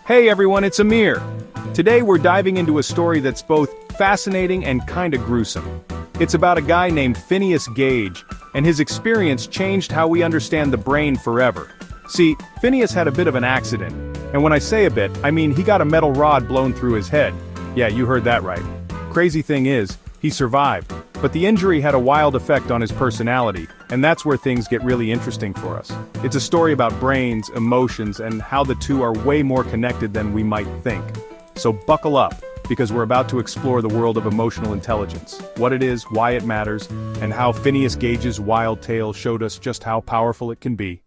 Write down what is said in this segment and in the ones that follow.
Hey everyone, it's Amir. Today we're diving into a story that's both fascinating and kinda gruesome. It's about a guy named Phineas Gage, and his experience changed how we understand the brain forever. See, Phineas had a bit of an accident, and when I say a bit, I mean he got a metal rod blown through his head. Yeah, you heard that right. Crazy thing is, he survived, but the injury had a wild effect on his personality, and that's where things get really interesting for us. It's a story about brains, emotions, and how the two are way more connected than we might think. So buckle up, because we're about to explore the world of emotional intelligence, what it is, why it matters, and how Phineas Gage's wild tale showed us just how powerful it can be.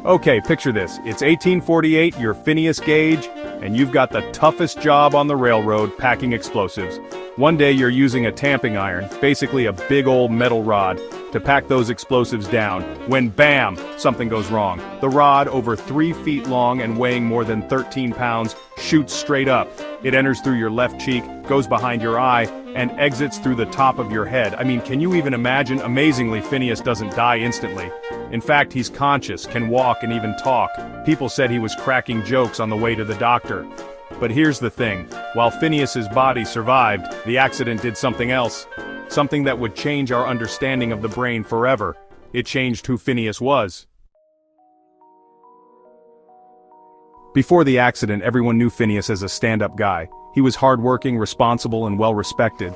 Okay, picture this. It's 1848, you're Phineas Gage, and you've got the toughest job on the railroad, packing explosives. One day you're using a tamping iron, basically a big old metal rod, to pack those explosives down, when bam, something goes wrong. The rod, over 3 feet long and weighing more than 13 pounds, shoots straight up. It enters through your left cheek, goes behind your eye, and exits through the top of your head. I mean, can you even imagine? Amazingly, Phineas doesn't die instantly. In fact, he's conscious, can walk and even talk. People said he was cracking jokes on the way to the doctor. But here's the thing, while Phineas's body survived, the accident did something else. Something that would change our understanding of the brain forever. It changed who Phineas was. Before the accident, everyone knew Phineas as a stand-up guy. He was hardworking, responsible, and well-respected.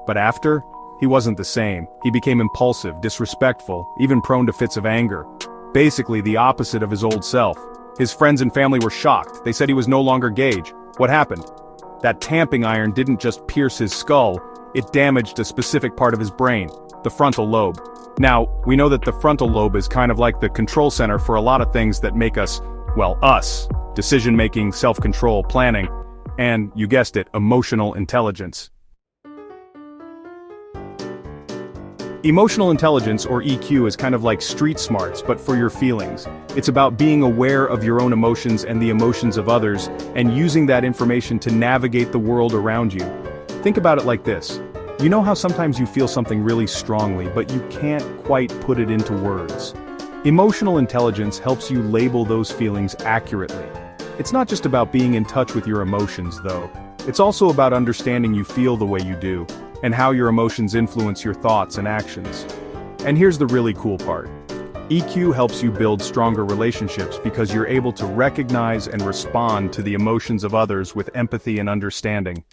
But after, he wasn't the same. He became impulsive, disrespectful, even prone to fits of anger. Basically the opposite of his old self. His friends and family were shocked. They said he was no longer Gage. What happened? That tamping iron didn't just pierce his skull, it damaged a specific part of his brain, the frontal lobe. Now, we know that the frontal lobe is kind of like the control center for a lot of things that make us, well, us. Decision-making, self-control, planning, and, you guessed it, emotional intelligence. Emotional intelligence, or EQ, is kind of like street smarts, but for your feelings. It's about being aware of your own emotions and the emotions of others, and using that information to navigate the world around you. Think about it like this. You know how sometimes you feel something really strongly, but you can't quite put it into words? Emotional intelligence helps you label those feelings accurately. It's not just about being in touch with your emotions, though. It's also about understanding you feel the way you do, and how your emotions influence your thoughts and actions. And here's the really cool part. EQ helps you build stronger relationships because you're able to recognize and respond to the emotions of others with empathy and understanding.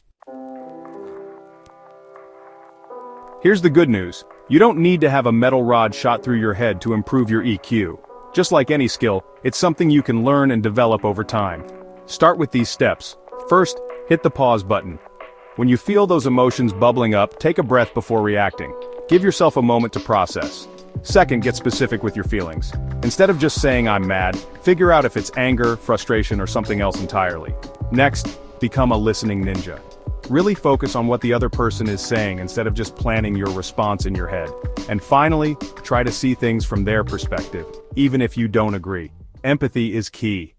Here's the good news. You don't need to have a metal rod shot through your head to improve your EQ. Just like any skill, it's something you can learn and develop over time. Start with these steps. First, hit the pause button. When you feel those emotions bubbling up, take a breath before reacting. Give yourself a moment to process. Second, get specific with your feelings. Instead of just saying I'm mad, figure out if it's anger, frustration, or something else entirely. Next, become a listening ninja. Really focus on what the other person is saying instead of just planning your response in your head. And finally, try to see things from their perspective, even if you don't agree. Empathy is key.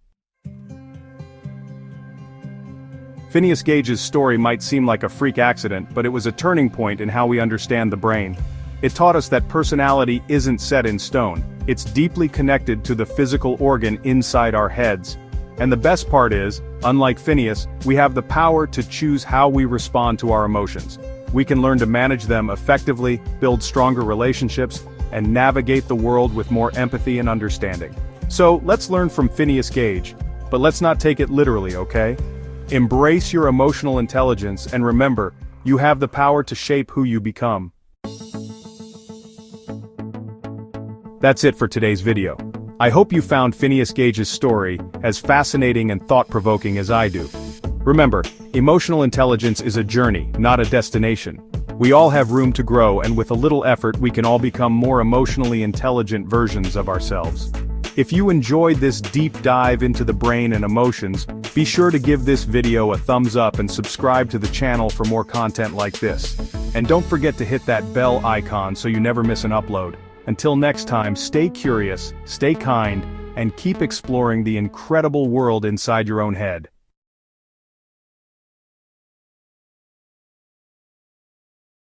Phineas Gage's story might seem like a freak accident, but it was a turning point in how we understand the brain. It taught us that personality isn't set in stone. It's deeply connected to the physical organ inside our heads. And the best part is, unlike Phineas, we have the power to choose how we respond to our emotions. We can learn to manage them effectively, build stronger relationships, and navigate the world with more empathy and understanding. So, let's learn from Phineas Gage. But let's not take it literally, okay? Embrace your emotional intelligence and remember, you have the power to shape who you become. That's it for today's video. I hope you found Phineas Gage's story as fascinating and thought-provoking as I do. Remember, emotional intelligence is a journey, not a destination. We all have room to grow, and with a little effort we can all become more emotionally intelligent versions of ourselves. If you enjoyed this deep dive into the brain and emotions, be sure to give this video a thumbs up and subscribe to the channel for more content like this. And don't forget to hit that bell icon so you never miss an upload. Until next time, stay curious, stay kind, and keep exploring the incredible world inside your own head.